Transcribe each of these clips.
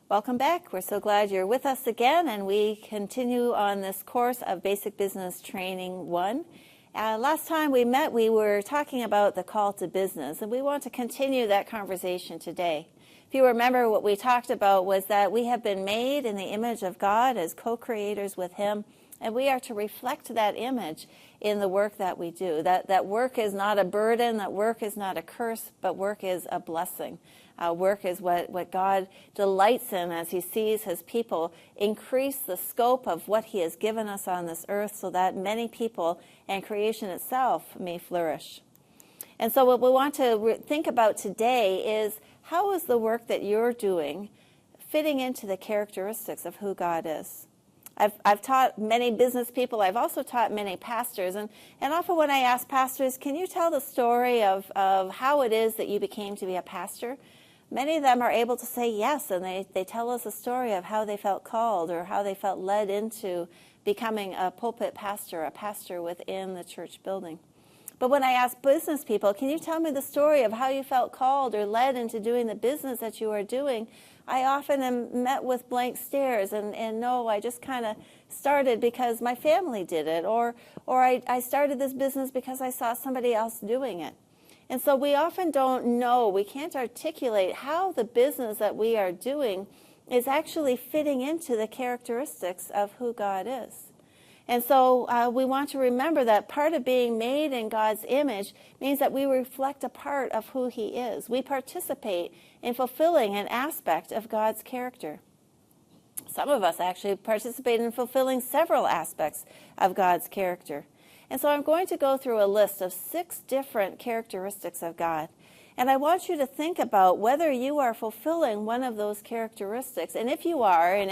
Welcome back. We're so glad you're with us again, and we continue on this course of Basic Business Training 1. Last time we met, we were talking about the call to business, and we want to continue that conversation today. If you remember, what we talked about was that we have been made in the image of God as co-creators with Him, and we are to reflect that image in the work that we do. That work is not a burden, that work is not a curse, but work is a blessing. Work is what God delights in as He sees His people increase the scope of what He has given us on this earth so that many people and creation itself may flourish. And so what we want to think about today is, how is the work that you're doing fitting into the characteristics of who God is? I've taught many business people. I've also taught many pastors. And often when I ask pastors, can you tell the story of how it is that you became to be a pastor? Many of them are able to say yes, and they tell us a story of how they felt called or how they felt led into becoming a pulpit pastor, a pastor within the church building. But when I ask business people, can you tell me the story of how you felt called or led into doing the business that you are doing? I often am met with blank stares and no, I just kind of started because my family did it, or I started this business because I saw somebody else doing it. And so we often don't know, we can't articulate how the business that we are doing is actually fitting into the characteristics of who God is. And so we want to remember that part of being made in God's image means that we reflect a part of who He is. We participate in fulfilling an aspect of God's character. Some of us actually participate in fulfilling several aspects of God's character. And so I'm going to go through a list of 6 different characteristics of God. And I want you to think about whether you are fulfilling one of those characteristics. And if you are in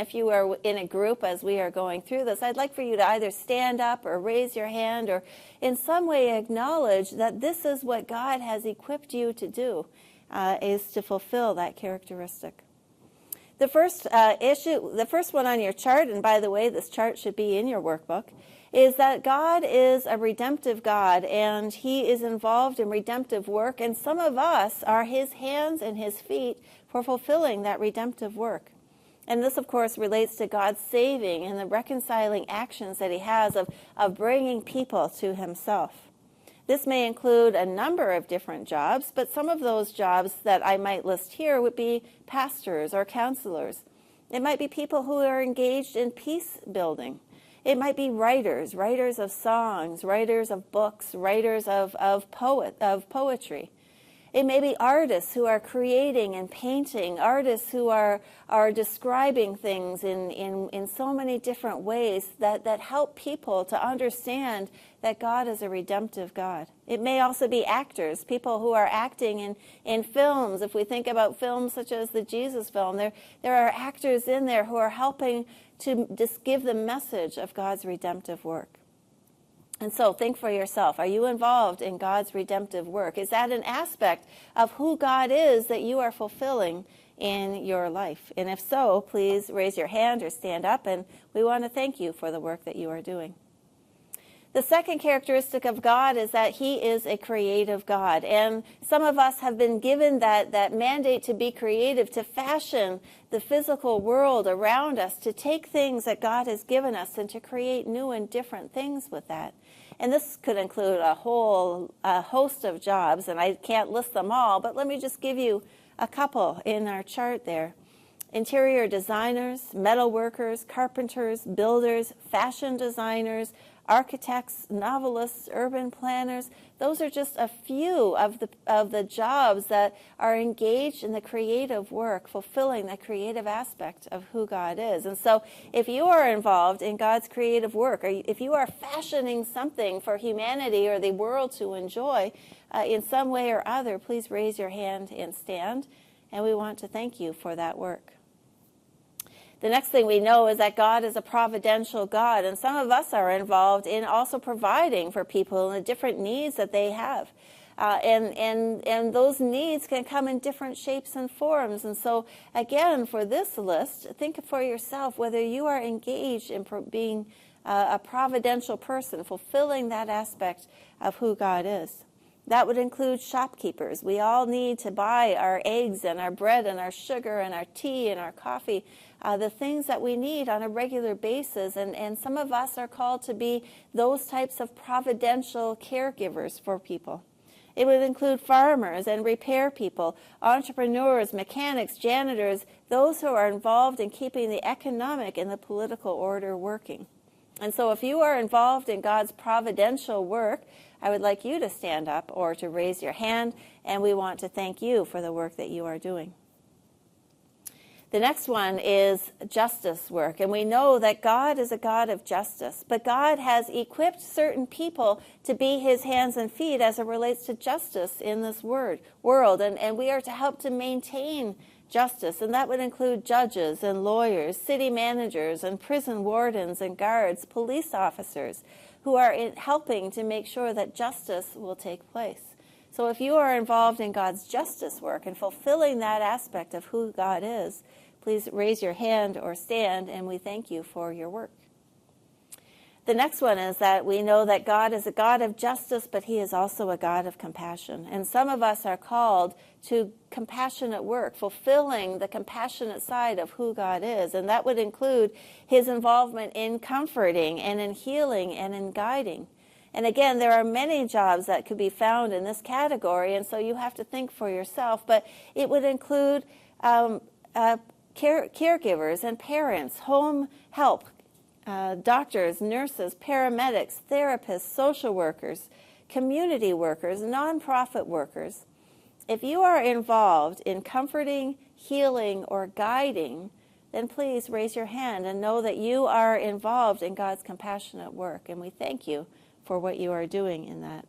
a group as we are going through this, I'd like for you to either stand up or raise your hand or in some way acknowledge that this is what God has equipped you to do, is to fulfill that characteristic. The first the first one on your chart, and by the way, this chart should be in your workbook, is that God is a redemptive God, and He is involved in redemptive work, and some of us are His hands and His feet for fulfilling that redemptive work. And this, of course, relates to God's saving and the reconciling actions that He has of bringing people to Himself. This may include a number of different jobs, but some of those jobs that I might list here would be pastors or counselors. It might be people who are engaged in peace building. It might be writers of songs, writers of books, writers of poetry. It may be artists who are creating and painting, artists who are describing things in so many different ways that help people to understand that God is a redemptive God. It may also be actors, people who are acting in films. If we think about films such as the Jesus film, there are actors in there who are helping to just give the message of God's redemptive work. And so think for yourself, are you involved in God's redemptive work? Is that an aspect of who God is that you are fulfilling in your life? And if so, please raise your hand or stand up, and we want to thank you for the work that you are doing. The second characteristic of God is that He is a creative God. And some of us have been given that mandate to be creative, to fashion the physical world around us, to take things that God has given us and to create new and different things with that. And this could include a whole host of jobs, and I can't list them all, but let me just give you a couple in our chart there. Interior designers, metal workers, carpenters, builders, fashion designers, architects, novelists, urban planners. Those are just a few of the jobs that are engaged in the creative work, fulfilling the creative aspect of who God is. And so if you are involved in God's creative work, or if you are fashioning something for humanity or the world to enjoy in some way or other, please raise your hand and stand. And we want to thank you for that work. The next thing we know is that God is a providential God, and some of us are involved in also providing for people and the different needs that they have. And those needs can come in different shapes and forms. And so, again, for this list, think for yourself whether you are engaged in being a providential person, fulfilling that aspect of who God is. That would include shopkeepers. We all need to buy our eggs and our bread and our sugar and our tea and our coffee, the things that we need on a regular basis. And some of us are called to be those types of providential caregivers for people. It would include farmers and repair people, entrepreneurs, mechanics, janitors, those who are involved in keeping the economic and the political order working. And so if you are involved in God's providential work, I would like you to stand up or to raise your hand, and we want to thank you for the work that you are doing. The next one is justice work, and we know that God is a God of justice, but God has equipped certain people to be his hands and feet as it relates to justice in this world, and we are to help to maintain justice, and that would include judges and lawyers, city managers and prison wardens and guards, police officers, who are helping to make sure that justice will take place. So if you are involved in God's justice work and fulfilling that aspect of who God is, please raise your hand or stand, and we thank you for your work. The next one is that we know that God is a God of justice, but he is also a God of compassion. And some of us are called to compassionate work, fulfilling the compassionate side of who God is. And that would include his involvement in comforting and in healing and in guiding. And again, there are many jobs that could be found in this category, and so you have to think for yourself. But it would include caregivers and parents, home help, doctors, nurses, paramedics, therapists, social workers, community workers, nonprofit workers. If you are involved in comforting, healing, or guiding, then please raise your hand and know that you are involved in God's compassionate work, and we thank you for what you are doing in that.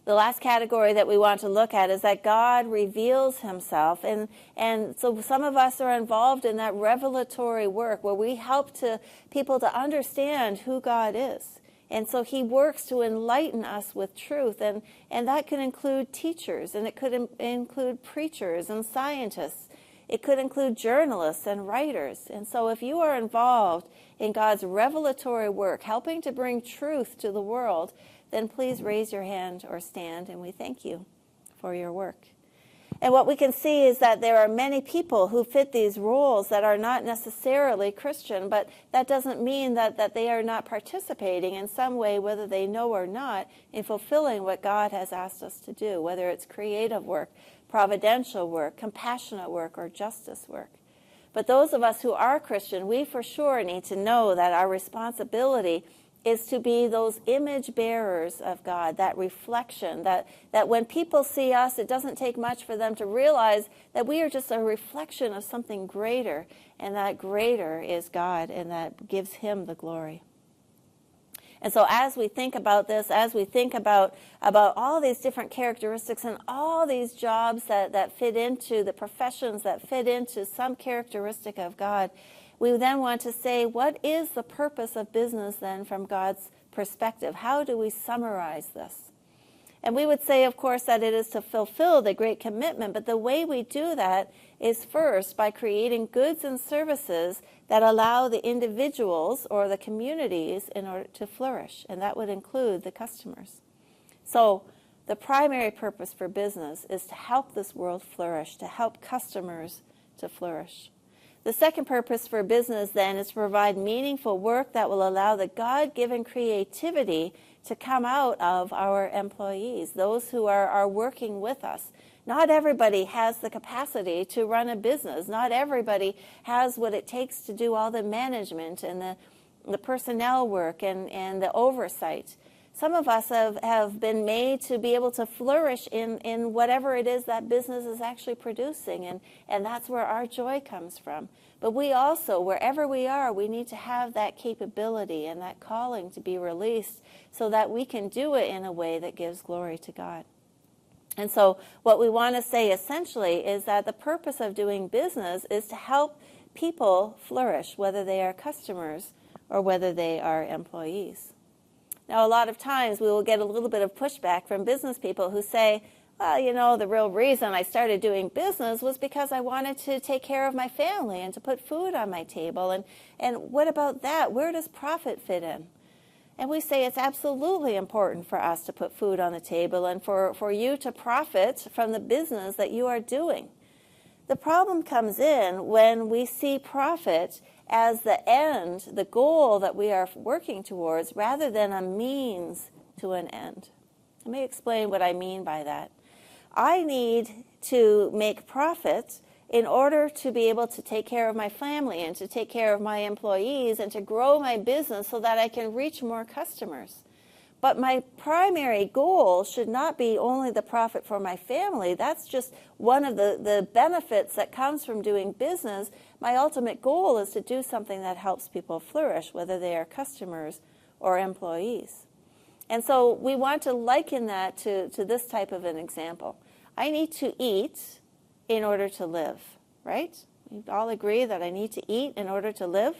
The last category that we want to look at is that God reveals himself. And so some of us are involved in that revelatory work where we help people to understand who God is. And so he works to enlighten us with truth. And that could include teachers, and it could include preachers and scientists. It could include journalists and writers. And so if you are involved in God's revelatory work, helping to bring truth to the world, then please raise your hand or stand, and we thank you for your work. And what we can see is that there are many people who fit these roles that are not necessarily Christian, but that doesn't mean that they are not participating in some way, whether they know or not, in fulfilling what God has asked us to do, whether it's creative work, providential work, compassionate work, or justice work. But those of us who are Christian, we for sure need to know that our responsibility is to be those image bearers of God, that reflection, that when people see us, it doesn't take much for them to realize that we are just a reflection of something greater, and that greater is God, and that gives him the glory. And so as we think about this, as we think about all these different characteristics and all these jobs that fit into the professions that fit into some characteristic of God, we then want to say, what is the purpose of business then from God's perspective? How do we summarize this? And we would say, of course, that it is to fulfill the Great Commitment, but the way we do that is first by creating goods and services that allow the individuals or the communities in order to flourish, and that would include the customers. So the primary purpose for business is to help this world flourish, to help customers to flourish. The second purpose for business, then, is to provide meaningful work that will allow the God-given creativity to come out of our employees, those who are working with us. Not everybody has the capacity to run a business. Not everybody has what it takes to do all the management and the personnel work and the oversight. Some of us have been made to be able to flourish in whatever it is that business is actually producing, and that's where our joy comes from. But we also, wherever we are, we need to have that capability and that calling to be released so that we can do it in a way that gives glory to God. And so what we want to say essentially is that the purpose of doing business is to help people flourish, whether they are customers or whether they are employees. Now, a lot of times we will get a little bit of pushback from business people who say, well, the real reason I started doing business was because I wanted to take care of my family and to put food on my table. And what about that? Where does profit fit in? And we say it's absolutely important for us to put food on the table and for you to profit from the business that you are doing. The problem comes in when we see profit as the end, the goal that we are working towards, rather than a means to an end. Let me explain what I mean by that. I need to make profit in order to be able to take care of my family and to take care of my employees and to grow my business so that I can reach more customers. But my primary goal should not be only the profit for my family. That's just one of the benefits that comes from doing business. My ultimate goal is to do something that helps people flourish, whether they are customers or employees. And so we want to liken that to this type of an example. I need to eat in order to live, right? We all agree that I need to eat in order to live.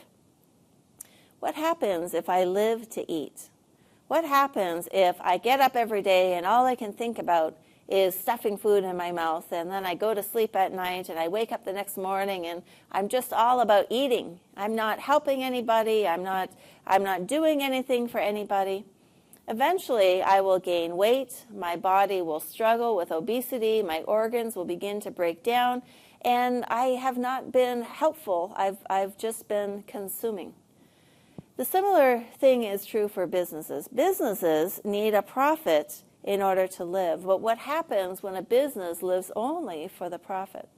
What happens if I live to eat? What happens if I get up every day and all I can think about is stuffing food in my mouth, and then I go to sleep at night and I wake up the next morning and I'm just all about eating? I'm not helping anybody. I'm not doing anything for anybody. Eventually, I will gain weight, my body will struggle with obesity, my organs will begin to break down, and I have not been helpful. I've just been consuming. The similar thing is true for businesses. Businesses need a profit in order to live, but what happens when a business lives only for the profit?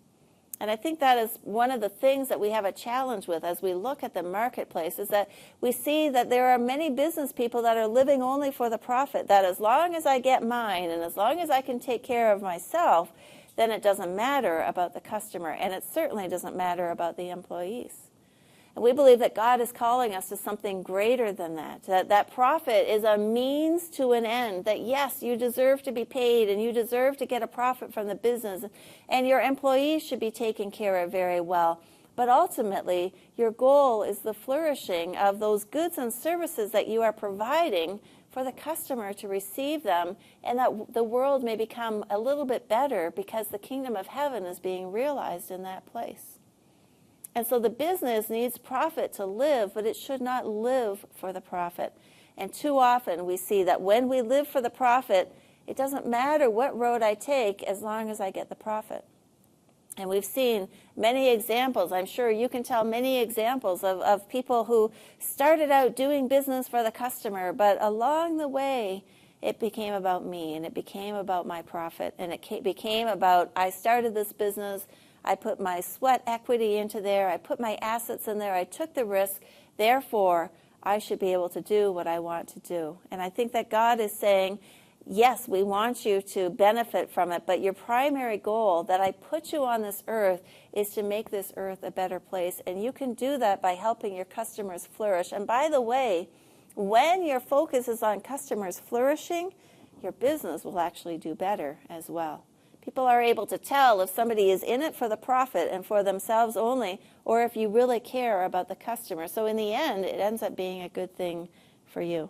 And I think that is one of the things that we have a challenge with as we look at the marketplace, is that we see that there are many business people that are living only for the profit, that as long as I get mine and as long as I can take care of myself, then it doesn't matter about the customer, and it certainly doesn't matter about the employees. And we believe that God is calling us to something greater than that, that profit is a means to an end, that yes, you deserve to be paid and you deserve to get a profit from the business, and your employees should be taken care of very well. But ultimately, your goal is the flourishing of those goods and services that you are providing for the customer to receive them, and that the world may become a little bit better because the kingdom of heaven is being realized in that place. And so the business needs profit to live, but it should not live for the profit. And too often we see that when we live for the profit, it doesn't matter what road I take as long as I get the profit. And we've seen many examples. I'm sure you can tell many examples of people who started out doing business for the customer, but along the way, it became about me, and it became about my profit, and it became about, I started this business, I put my sweat equity into there, I put my assets in there, I took the risk, therefore I should be able to do what I want to do. And I think that God is saying, yes, we want you to benefit from it, but your primary goal that I put you on this earth is to make this earth a better place. And you can do that by helping your customers flourish. And by the way, when your focus is on customers flourishing, your business will actually do better as well. People are able to tell if somebody is in it for the profit and for themselves only, or if you really care about the customer. So in the end, it ends up being a good thing for you.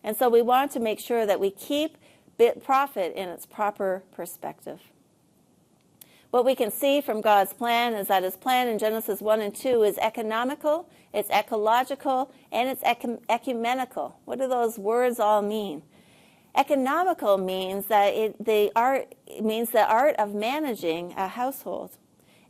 And so we want to make sure that we keep profit in its proper perspective. What we can see from God's plan is that his plan in Genesis 1 and 2 is economical, it's ecological, and it's ecumenical. What do those words all mean? Economical means that the art of managing a household.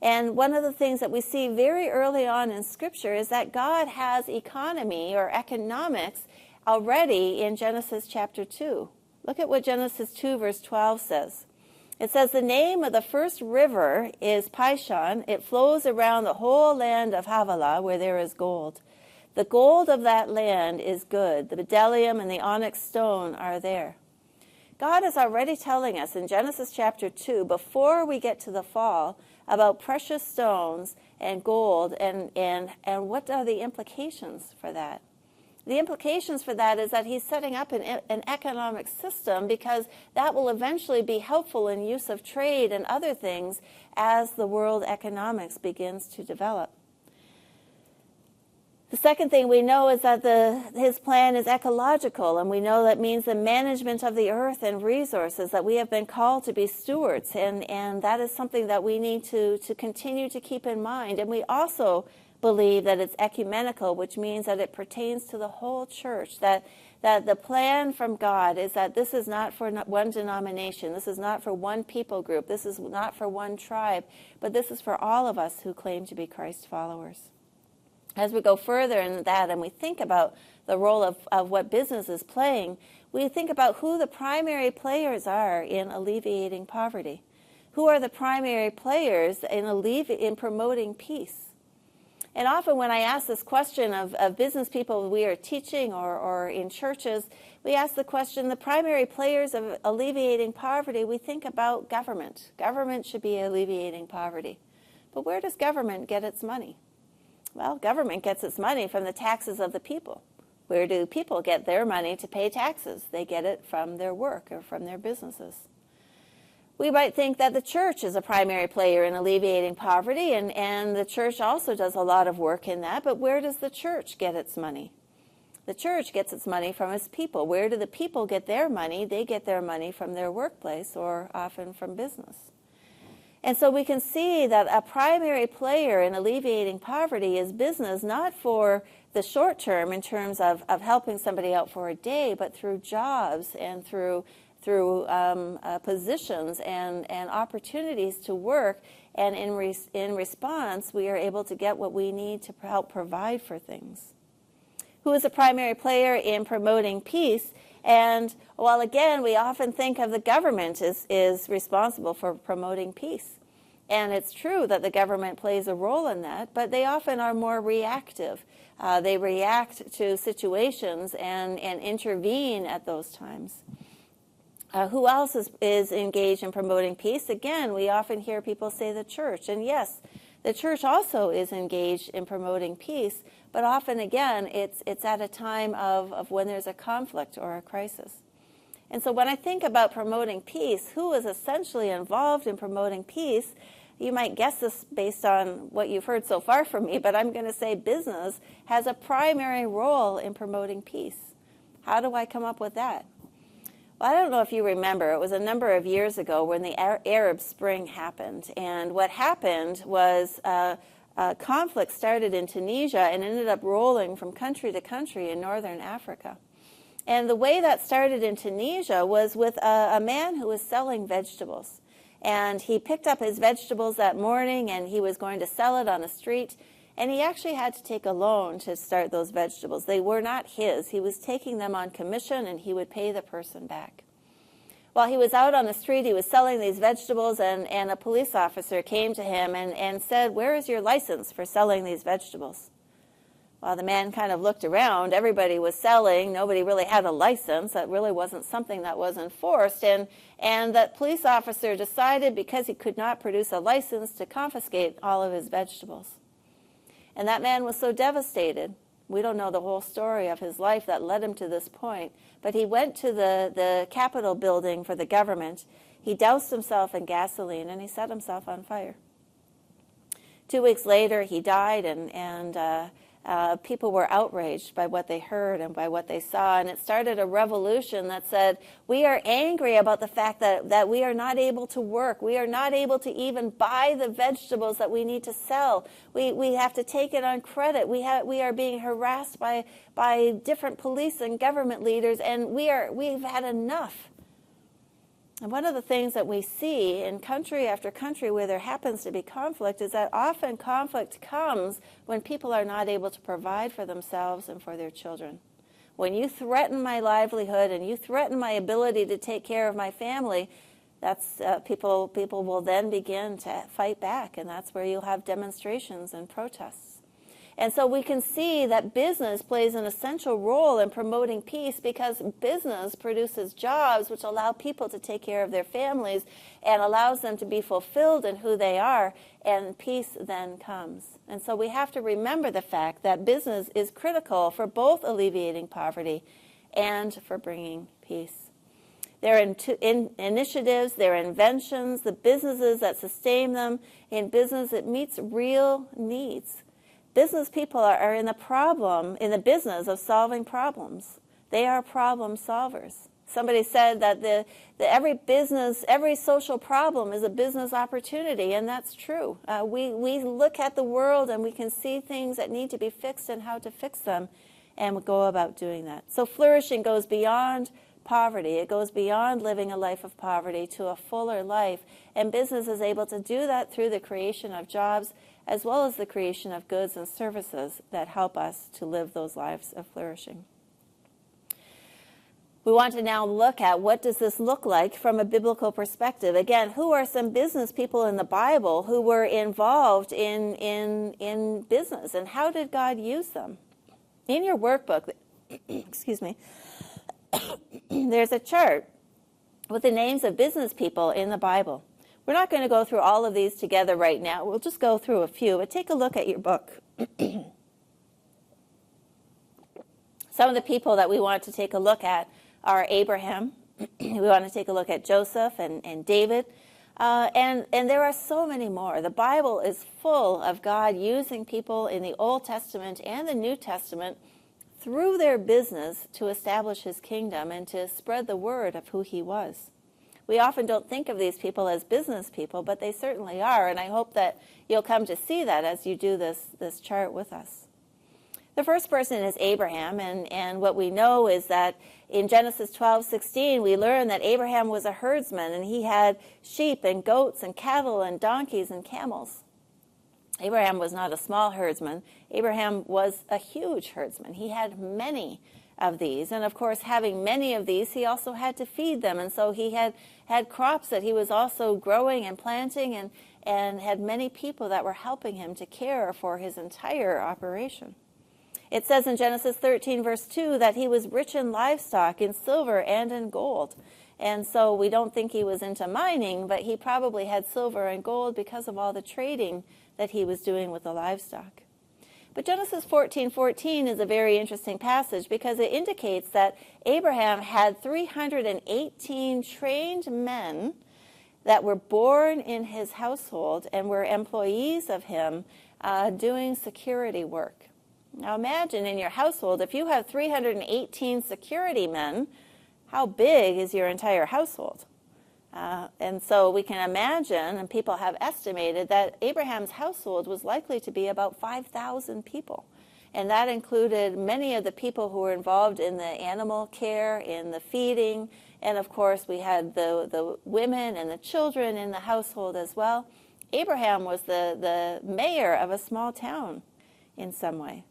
And one of the things that we see very early on in Scripture is that God has economy or economics already in Genesis chapter 2. Look at what Genesis 2 verse 12 says. It says, the name of the first river is Pishon. It flows around the whole land of Havilah where there is gold. The gold of that land is good. The bdellium and the onyx stone are there. God is already telling us in Genesis chapter 2, before we get to the fall, about precious stones and gold and what are the implications for that. The implications for that is that he's setting up an economic system, because that will eventually be helpful in use of trade and other things as the world economics begins to develop. The second thing we know is that his plan is ecological, and we know that means the management of the earth and resources, that we have been called to be stewards, and that is something that we need to continue to keep in mind. And we also believe that it's ecumenical, which means that it pertains to the whole church, that that the plan from God is that this is not for one denomination, this is not for one people group, this is not for one tribe, but this is for all of us who claim to be Christ followers. As we go further in that and we think about the role of what business is playing, we think about who the primary players are in alleviating poverty. Who are the primary players in promoting peace? And often when I ask this question of business people we are teaching or in churches, we ask the question, the primary players of alleviating poverty, we think about government. Government should be alleviating poverty. But where does government get its money? Well, government gets its money from the taxes of the people. Where do people get their money to pay taxes? They get it from their work or from their businesses. We might think that the church is a primary player in alleviating poverty, and the church also does a lot of work in that, but where does the church get its money? The church gets its money from its people. Where do the people get their money? They get their money from their workplace or often from business. And so we can see that a primary player in alleviating poverty is business, not for the short term in terms of helping somebody out for a day, but through jobs and through positions and opportunities to work, and in response, we are able to get what we need to help provide for things. Who is a primary player in promoting peace? And while again, we often think of the government is responsible for promoting peace. And it's true that the government plays a role in that, but they often are more reactive. They react to situations and intervene at those times. Who else is engaged in promoting peace? Again, we often hear people say the church. And yes, the church also is engaged in promoting peace, but often, again, it's at a time of when there's a conflict or a crisis. And so when I think about promoting peace, who is essentially involved in promoting peace? You might guess this based on what you've heard so far from me, but I'm going to say business has a primary role in promoting peace. How do I come up with that? Well, I don't know if you remember, it was a number of years ago when the Arab Spring happened. And what happened was a conflict started in Tunisia and ended up rolling from country to country in northern Africa. And the way that started in Tunisia was with a man who was selling vegetables. And he picked up his vegetables that morning and he was going to sell it on the street. And he actually had to take a loan to start those vegetables. They were not his. He was taking them on commission and he would pay the person back. While he was out on the street, he was selling these vegetables, and a police officer came to him and said, "Where is your license for selling these vegetables?" Well, the man kind of looked around. Everybody was selling. Nobody really had a license. That really wasn't something that was enforced. And that police officer decided, because he could not produce a license, to confiscate all of his vegetables. And that man was so devastated. We don't know the whole story of his life that led him to this point. But he went to the Capitol building for the government. He doused himself in gasoline and he set himself on fire. 2 weeks later, he died, and people were outraged by what they heard and by what they saw. And it started a revolution that said, we are angry about the fact that we are not able to work. We are not able to even buy the vegetables that we need to sell. We have to take it on credit. We are being harassed by different police and government leaders, and we've had enough. And one of the things that we see in country after country where there happens to be conflict is that often conflict comes when people are not able to provide for themselves and for their children. When you threaten my livelihood and you threaten my ability to take care of my family, that's people will then begin to fight back, and that's where you'll have demonstrations and protests. And so we can see that business plays an essential role in promoting peace, because business produces jobs which allow people to take care of their families and allows them to be fulfilled in who they are, and peace then comes. And so we have to remember the fact that business is critical for both alleviating poverty and for bringing peace. There are initiatives, there are inventions, the businesses that sustain them. In business, it meets real needs. Business people are in the business of solving problems. They are problem solvers. Somebody said that every social problem is a business opportunity, and that's true. We look at the world and we can see things that need to be fixed and how to fix them. and go about doing that. So flourishing goes beyond poverty. It goes beyond living a life of poverty to a fuller life. And business is able to do that through the creation of jobs as well as the creation of goods and services that help us to live those lives of flourishing. We want to now look at what does this look like from a biblical perspective. Again, who are some business people in the Bible who were involved in business, and how did God use them? In your workbook, excuse me, there's a chart with the names of business people in the Bible. We're not going to go through all of these together right now. We'll just go through a few, but take a look at your book. Some of the people that we want to take a look at are Abraham. We want to take a look at Joseph and David. And there are so many more. The Bible is full of God using people in the Old Testament and the New Testament through their business to establish his kingdom and to spread the word of who he was. We often don't think of these people as business people, but they certainly are, and I hope that you'll come to see that as you do this chart with us. The first person is Abraham, and what we know is that in Genesis 12:16, we learn that Abraham was a herdsman, and he had sheep and goats and cattle and donkeys and camels. Abraham was not a small herdsman. Abraham was a huge herdsman. He had many of these, and of course, having many of these, he also had to feed them, and so he had crops that he was also growing and planting, and had many people that were helping him to care for his entire operation. It says in Genesis 13, verse 2, that he was rich in livestock, in silver, and in gold. And so we don't think he was into mining, but he probably had silver and gold because of all the trading that he was doing with the livestock. But Genesis 14:14 is a very interesting passage because it indicates that Abraham had 318 trained men that were born in his household and were employees of him doing security work. Now imagine in your household, if you have 318 security men, how big is your entire household? And so we can imagine, and people have estimated, that Abraham's household was likely to be about 5,000 people. And that included many of the people who were involved in the animal care, in the feeding, and of course we had the women and the children in the household as well. Abraham was the mayor of a small town in some way.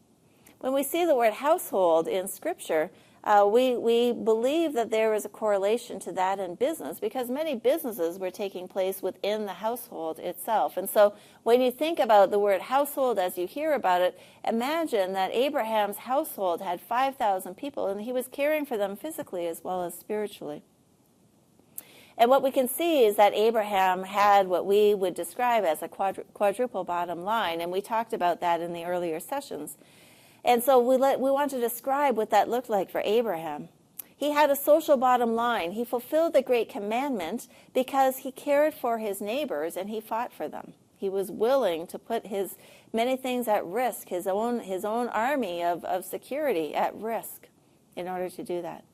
When we see the word household in Scripture, we believe that there is a correlation to that in business because many businesses were taking place within the household itself. And so when you think about the word household as you hear about it, imagine that Abraham's household had 5,000 people and he was caring for them physically as well as spiritually. And what we can see is that Abraham had what we would describe as a quadruple bottom line, and we talked about that in the earlier sessions. And so we want to describe what that looked like for Abraham. He had a social bottom line. He fulfilled the great commandment because he cared for his neighbors and he fought for them. He was willing to put his many things at risk, his own army of security at risk in order to do that.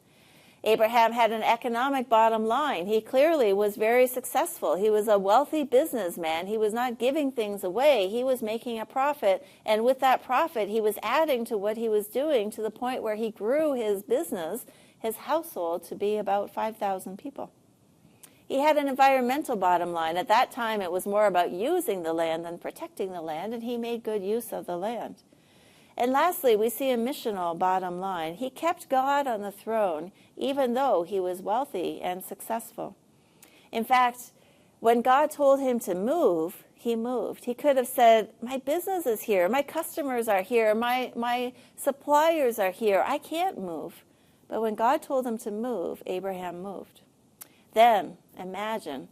Abraham had an economic bottom line. He clearly was very successful. He was a wealthy businessman. He was not giving things away. He was making a profit, and with that profit, he was adding to what he was doing to the point where he grew his business, his household, to be about 5,000 people. He had an environmental bottom line. At that time, it was more about using the land than protecting the land, and he made good use of the land. And lastly, we see a missional bottom line. He kept God on the throne, even though he was wealthy and successful. In fact, when God told him to move, he moved. He could have said, my business is here, my customers are here, my suppliers are here, I can't move. But when God told him to move, Abraham moved. Then, imagine,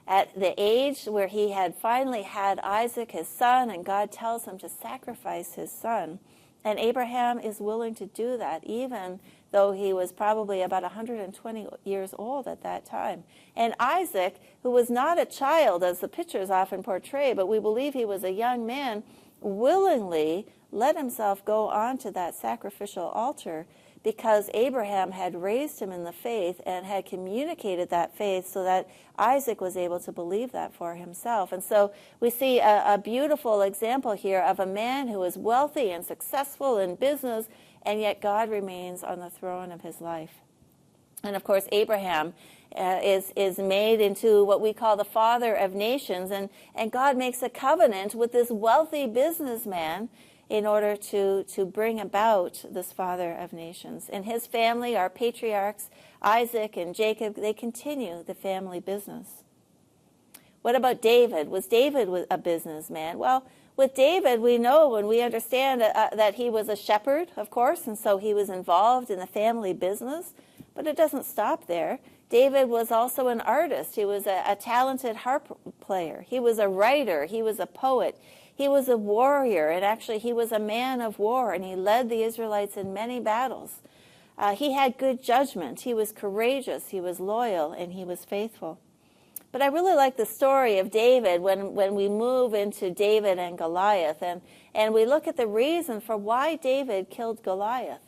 at the age where he had finally had Isaac, his son, and God tells him to sacrifice his son. And Abraham is willing to do that, even though he was probably about 120 years old at that time. And Isaac, who was not a child, as the pictures often portray, but we believe he was a young man, willingly let himself go onto that sacrificial altar because Abraham had raised him in the faith and had communicated that faith so that Isaac was able to believe that for himself. And so we see a beautiful example here of a man who is wealthy and successful in business, and yet God remains on the throne of his life. And of course, Abraham is made into what we call the father of nations, and God makes a covenant with this wealthy businessman in order to bring about this father of nations. And his family, our patriarchs, Isaac and Jacob, they continue the family business. What about David? Was David a businessman? Well, with David, we know and we understand that he was a shepherd, of course, and so he was involved in the family business. But it doesn't stop there. David was also an artist. He was a talented harp player. He was a writer. He was a poet. He was a warrior, and actually he was a man of war, and he led the Israelites in many battles. He had good judgment. He was courageous. He was loyal, and he was faithful. But I really like the story of David when we move into David and Goliath, and we look at the reason for why David killed Goliath.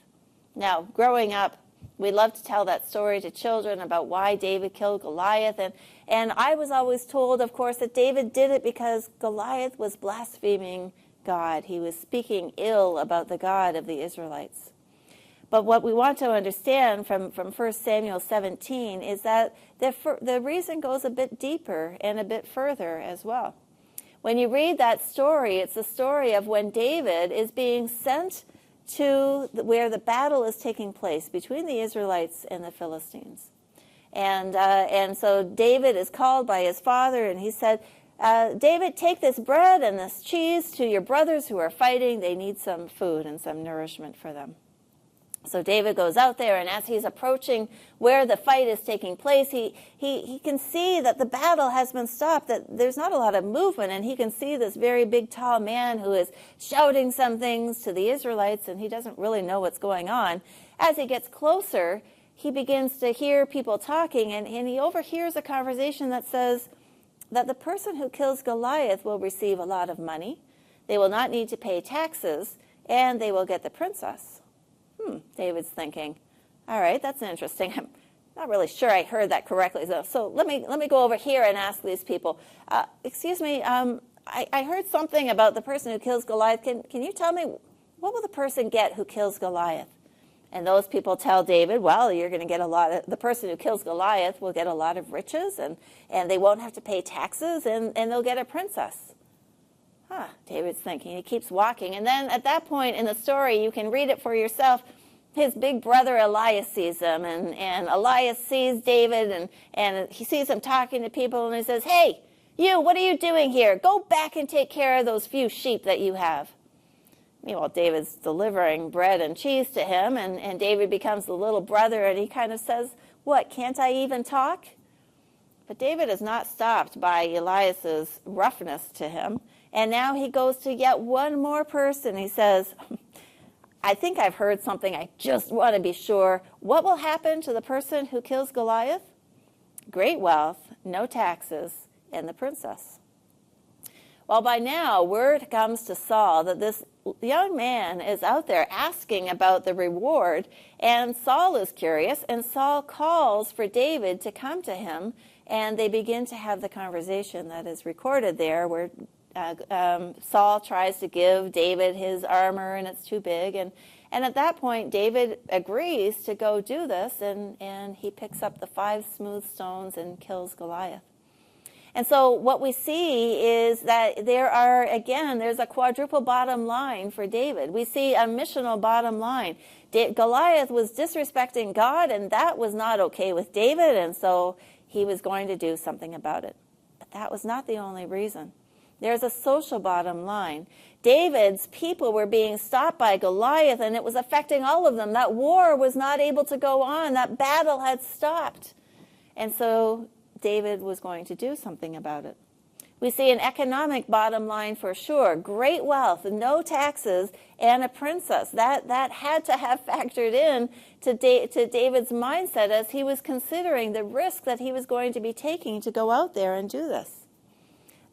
Now, growing up, we love to tell that story to children about why David killed Goliath. And I was always told, of course, that David did it because Goliath was blaspheming God. He was speaking ill about the God of the Israelites. But what we want to understand from 1 Samuel 17 is that the reason goes a bit deeper and a bit further as well. When you read that story, it's the story of when David is being sent to where the battle is taking place between the Israelites and the Philistines. And so David is called by his father, and he said, David, take this bread and this cheese to your brothers who are fighting. They need some food and some nourishment for them. So David goes out there, and as he's approaching where the fight is taking place, he can see that the battle has been stopped, that there's not a lot of movement, and he can see this very big, tall man who is shouting some things to the Israelites, and he doesn't really know what's going on. As he gets closer, he begins to hear people talking, and he overhears a conversation that says that the person who kills Goliath will receive a lot of money, they will not need to pay taxes, and they will get the princess. David's thinking, all right, that's interesting. I'm not really sure I heard that correctly. So let me go over here and ask these people. Excuse me, I heard something about the person who kills Goliath. Can you tell me, what will the person get who kills Goliath? And those people tell David, well, you're going to get the person who kills Goliath will get a lot of riches, and they won't have to pay taxes, and they'll get a princess. David's thinking. He keeps walking. And then at that point in the story, you can read it for yourself, his big brother Elias sees him. And Elias sees David, and he sees him talking to people, and he says, hey, you, what are you doing here? Go back and take care of those few sheep that you have. Meanwhile, David's delivering bread and cheese to him, and David becomes the little brother, and he kind of says, what, can't I even talk? But David is not stopped by Elias's roughness to him. And now he goes to yet one more person. He says, I think I've heard something. I just want to be sure. What will happen to the person who kills Goliath? Great wealth, no taxes, and the princess. Well, by now, word comes to Saul that this young man is out there asking about the reward, and Saul is curious, and Saul calls for David to come to him, and they begin to have the conversation that is recorded there where Saul tries to give David his armor, and it's too big. And at that point, David agrees to go do this, and he picks up the 5 smooth stones and kills Goliath. And so what we see is that there's a quadruple bottom line for David. We see a missional bottom line. Goliath was disrespecting God, and that was not okay with David, and so he was going to do something about it. But that was not the only reason. There's a social bottom line. David's people were being stopped by Goliath, and it was affecting all of them. That war was not able to go on. That battle had stopped. And so David was going to do something about it. We see an economic bottom line for sure. Great wealth, no taxes, and a princess. That had to have factored in to David's mindset as he was considering the risk that he was going to be taking to go out there and do this.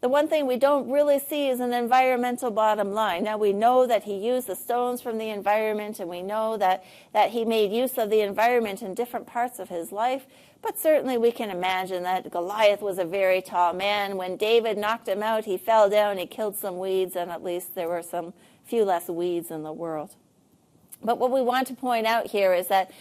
The one thing we don't really see is an environmental bottom line. Now, we know that he used the stones from the environment, and we know that he made use of the environment in different parts of his life, but certainly we can imagine that Goliath was a very tall man. When David knocked him out, he fell down, he killed some weeds, and at least there were some few less weeds in the world. But what we want to point out here is that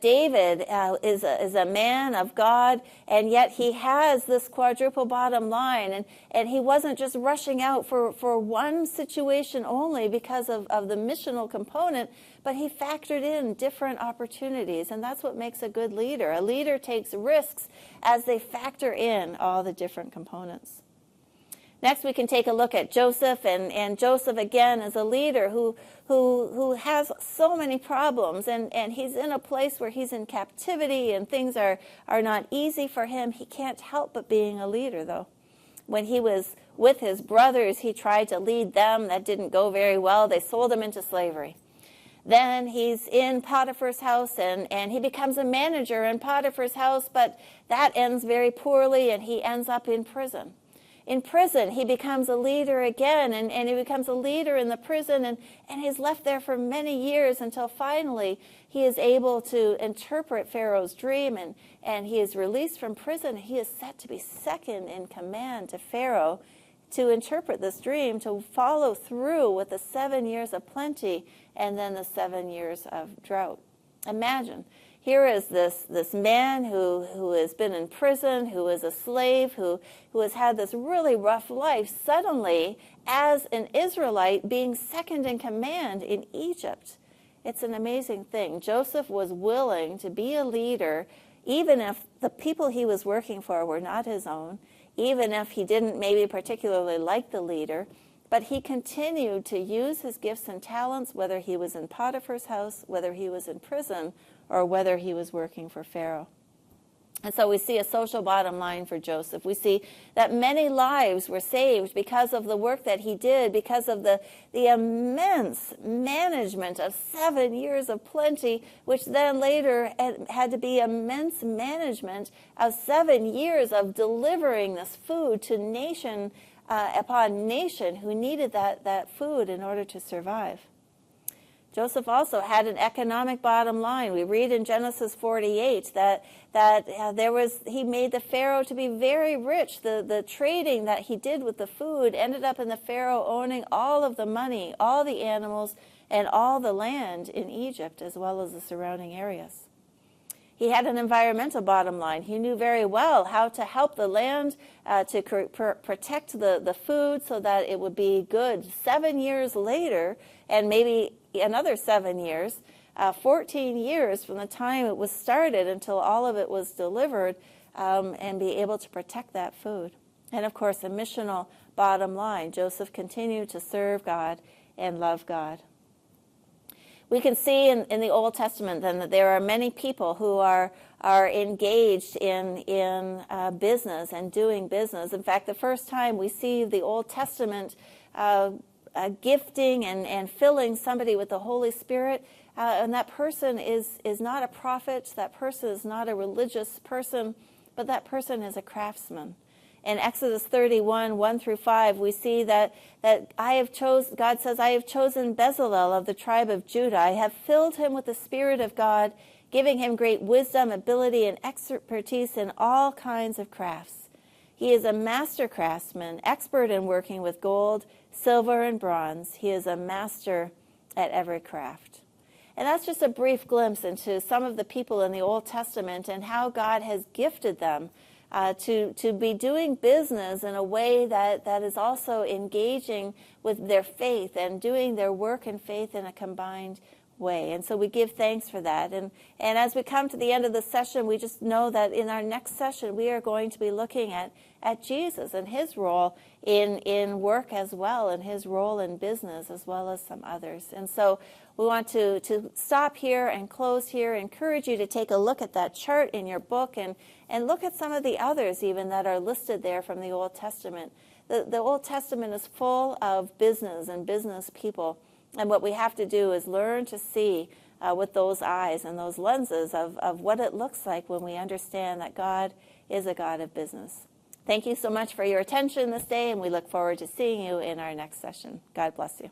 David is a man of God, and yet he has this quadruple bottom line, and he wasn't just rushing out for one situation only because of the missional component, but he factored in different opportunities, and that's what makes a good leader. A leader takes risks as they factor in all the different components. Next, we can take a look at Joseph, and Joseph, again, is a leader who has so many problems, and he's in a place where he's in captivity, and things are not easy for him. He can't help but being a leader, though. When he was with his brothers, he tried to lead them. That didn't go very well. They sold him into slavery. Then he's in Potiphar's house, and he becomes a manager in Potiphar's house, but that ends very poorly, and he ends up in prison. In prison, he becomes a leader again, and he becomes a leader in the prison, and he's left there for many years until finally he is able to interpret Pharaoh's dream, and he is released from prison. He is set to be second in command to Pharaoh to interpret this dream, to follow through with the 7 years of plenty and then the 7 years of drought. Imagine. Here is this man who has been in prison, who is a slave, who has had this really rough life, suddenly, as an Israelite, being second in command in Egypt. It's an amazing thing. Joseph was willing to be a leader, even if the people he was working for were not his own, even if he didn't maybe particularly like the leader, but he continued to use his gifts and talents, whether he was in Potiphar's house, whether he was in prison, or whether he was working for Pharaoh. And so we see a social bottom line for Joseph. We see that many lives were saved because of the work that he did, because of the immense management of 7 years of plenty, which then later had to be immense management of 7 years of delivering this food to nation upon nation who needed that food in order to survive. Joseph also had an economic bottom line. We read in Genesis 48 that he made the Pharaoh to be very rich. The trading that he did with the food ended up in the Pharaoh owning all of the money, all the animals, and all the land in Egypt, as well as the surrounding areas. He had an environmental bottom line. He knew very well how to help the land to protect the food so that it would be good 7 years later, and maybe another 7 years, 14 years from the time it was started until all of it was delivered, and be able to protect that food. And of course, a missional bottom line. Joseph continued to serve God and love God. We can see in the Old Testament then that there are many people who are engaged in business and doing business. In fact, the first time we see the Old Testament gifting and filling somebody with the Holy Spirit, and that person is not a prophet, that person is not a religious person, but that person is a craftsman. In Exodus 31, 1 through 5, we see that God says, I have chosen Bezalel of the tribe of Judah. I have filled him with the Spirit of God, giving him great wisdom, ability, and expertise in all kinds of crafts. He is a master craftsman, expert in working with gold, silver, and bronze. He is a master at every craft. And that's just a brief glimpse into some of the people in the Old Testament and how God has gifted them to be doing business in a way that is also engaging with their faith and doing their work and faith in a combined way. And so we give thanks for that. And as we come to the end of the session, we just know that in our next session, we are going to be looking at Jesus and his role in work as well, and his role in business as well as some others. And so we want to stop here and close here, encourage you to take a look at that chart in your book and look at some of the others even that are listed there from the Old Testament. The Old Testament is full of business and business people. And what we have to do is learn to see with those eyes and those lenses of what it looks like when we understand that God is a God of business. Thank you so much for your attention this day, and we look forward to seeing you in our next session. God bless you.